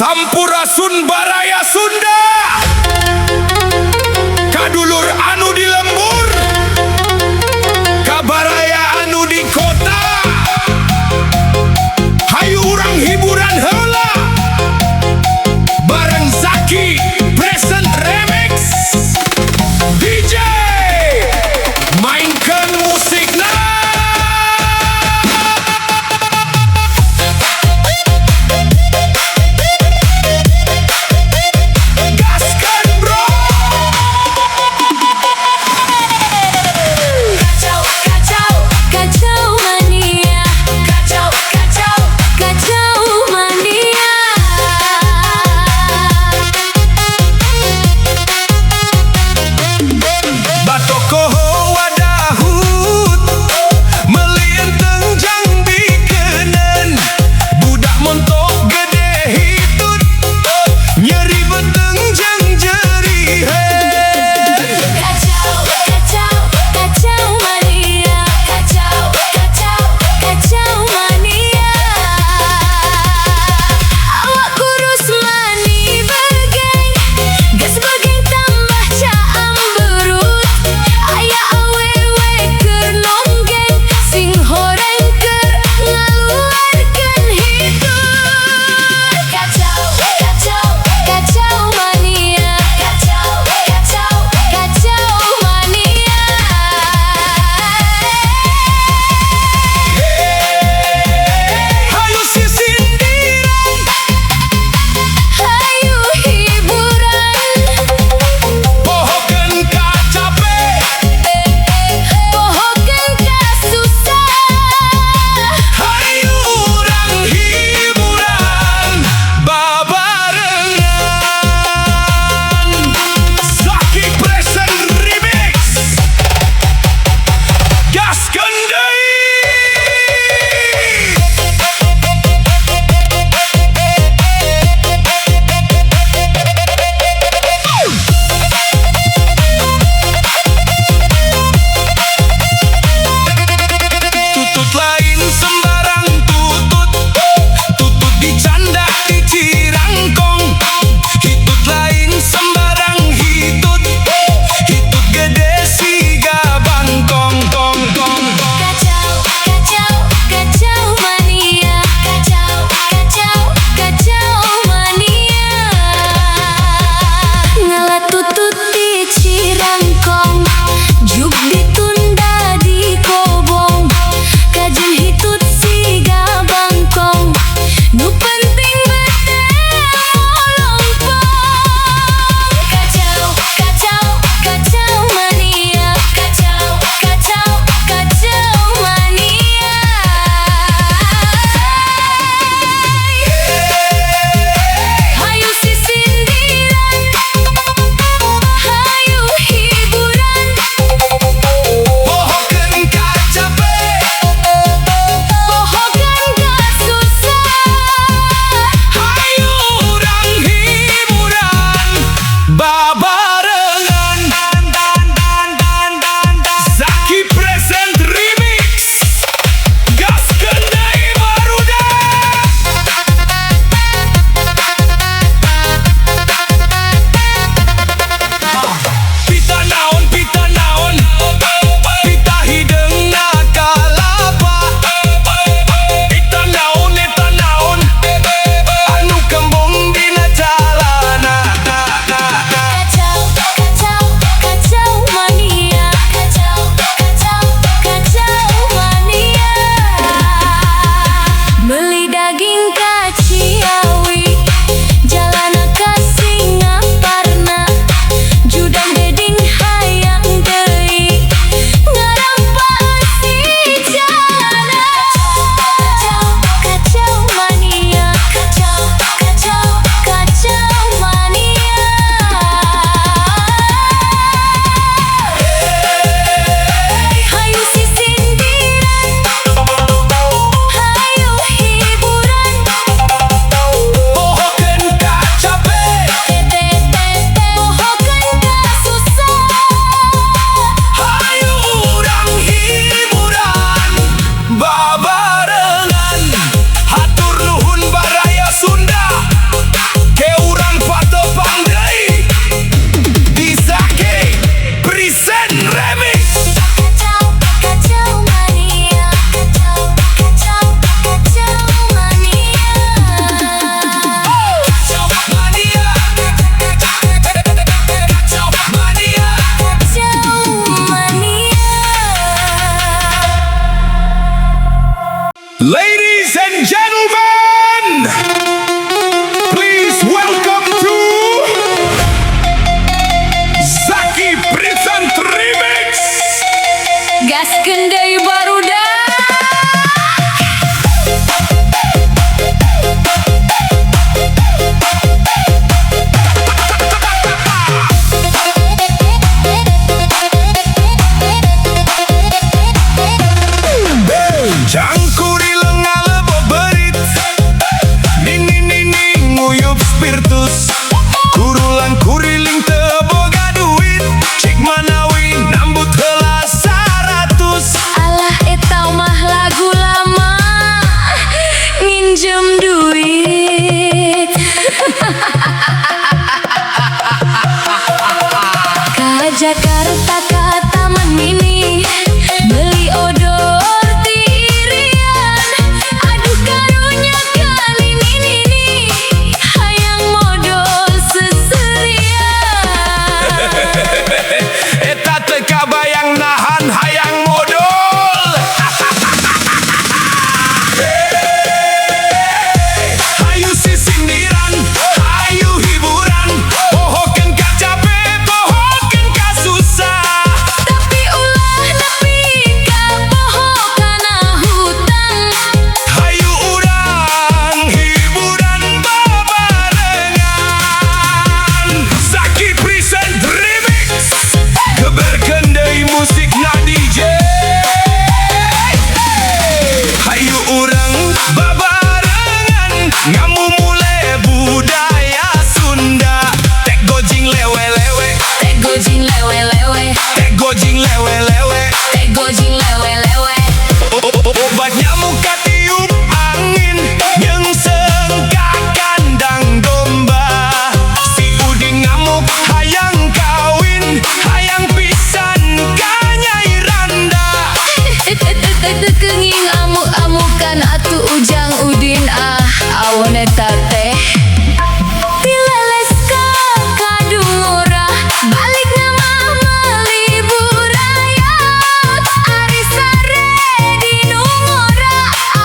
Sampurasun Baraya Sunda, kadulur anu di lembur, kabaraya anu di kota. Hayu urang hiburan heula bareng Zaki Present Remix. DJ mainkan musikna. Jakarta ka Taman Mini beli odor tirian. Aduh karunya kali ini hayang modal seserian. Eta teu kabayang nahan hayang modal. Hayu sisindiran, hayu hiburan, pohokeun ka capek, pohokeun ka susah. Tapi ulah nepi ka poho kana hutang. Hayu urang hiburan babarengan. Zaki present remix. Keberkeun deui musik na DJ. Hayu urang babarengan ngamumule budaya Sunda. Tek gojing lewe-lewe, Tek gojing lewe-lewe, tek gojing lewe-lewe. tek gojing lewe-lewe. Obat nyamuk katiup angin nyeungseng ka kandang domba. Si udin ngamuk hayang kawin, hayang pisan ka Nyai Randa. Tekenging amuk-amukan atu ujang udin awon eta teh. Pileles ka kadungora balik mah meuli burayot. Ari sare di nu ngora,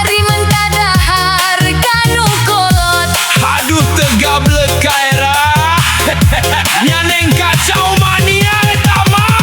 ari mentadahar kanu kolot. Aduh tegablek ka era. Nyaneng kacau mania eta mah.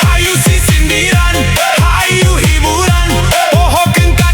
Hayu sisindiran, hayu hiburan, pohokeun ka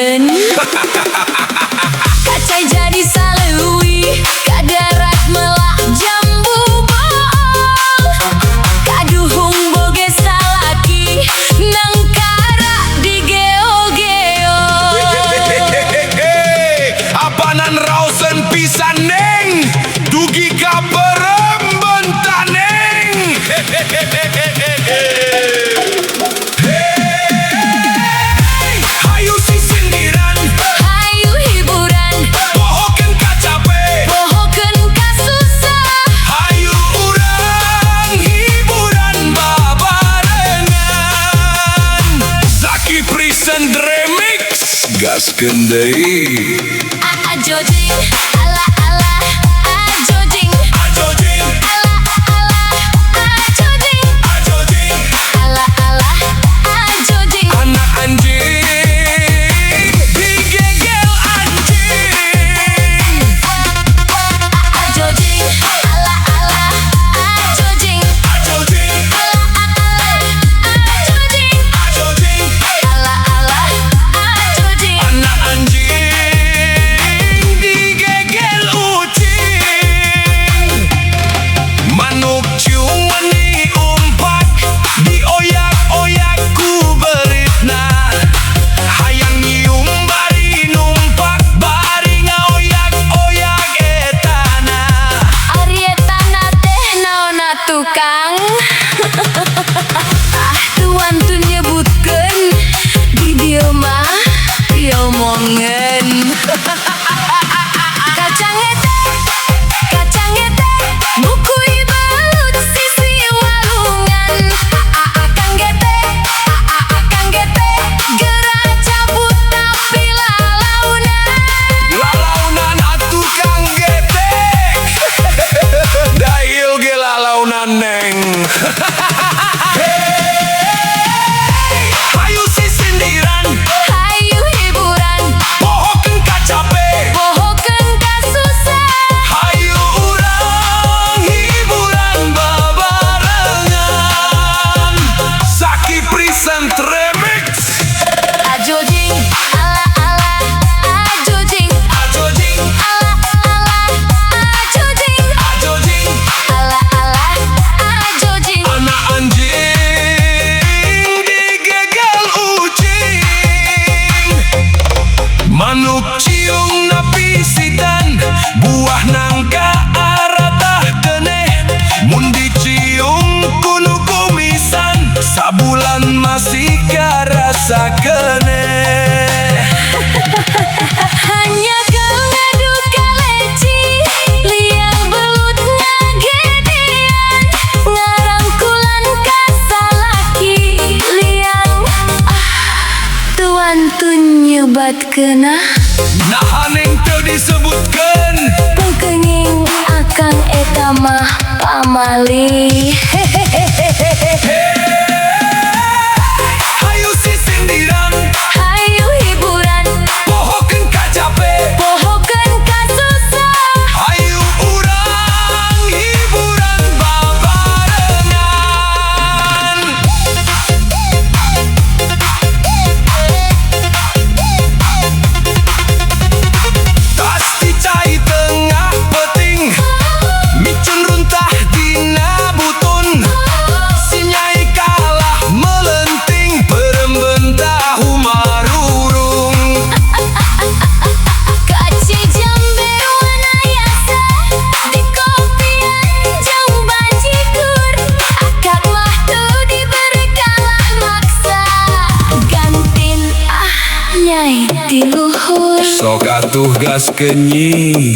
mongen. Kacai jadi salewi, kadarat melak jambu bol. Kaduhung boge salaki, nangkara di geo-geo. Apanan rausen pisan neng, dugi ka perembentan neng. Hayu si sindiran, Hayu hiburan, pohokeun ka capek. pohokeun ka susah. Hayu urang hiburan babarengan. Zaki Present Remix, gaskeun deui. Ajojing, ala ala, ajojing, Ajojing, ala ala, ajojing, ajojing, ala ala, ajojing. anak anjing digegel anjing. Ajojing, ala ala, ajojing, Ajojing, ala ala, ajojing, ajojing, ala ala, ajojing. anak anjing digegel ucing. Manuk ciung meni umpak, dioyak-oyak ku beritna. Hayang nyium bari numpak, bari ngaoyak-oyak etana. Arietana teh naona tukang. Tuan tu nyebutkeun di dieu mah diomongeun. Kacang ete, bukui balut sisi walungan. Akang gete, gerak cabut tapi lalaunan. Lalaunan atuh kang getek. Dail ge lalaunan neng. Hayu si sindiran, Hayu hiburan, pohokeun ka capek. pohokeun ka susah. Hayu urang hiburan babarengan. Zaki Present Remix. Ajojing, ala ala, ajojing, Ajojing, ala ala, ajojing, ajojing, ala ala, ajojing. anak anjing digegel ucing. Manuk ciung napi sidan, buah nangka aratah keneh. Mun dicium kunu kumisan, sabulan masih karasa keneh. Hanya kau ngadu kaleci, liang belut ngagedean, ngarangkulan kasalaki liang. Tuan tu nyebatkeun Nah haneng teu disebutkeun. pengkenging akang eta mah pamali. Hayu si sindiran, Hayu hiburan, pohokeun ka capek. pohokeun ka susah. Hayu urang hiburan babarengan. Tas dicai tengah peting, micun runtah dina butun. Si Nyai kalah melenting, peremben tahu marurung. Kaci jambe warna yasa, di kopian jauh bajigur. Akang mah tu diberi kalah maksa, gantin Nyai di luhur. Sok atuh gas kenyi.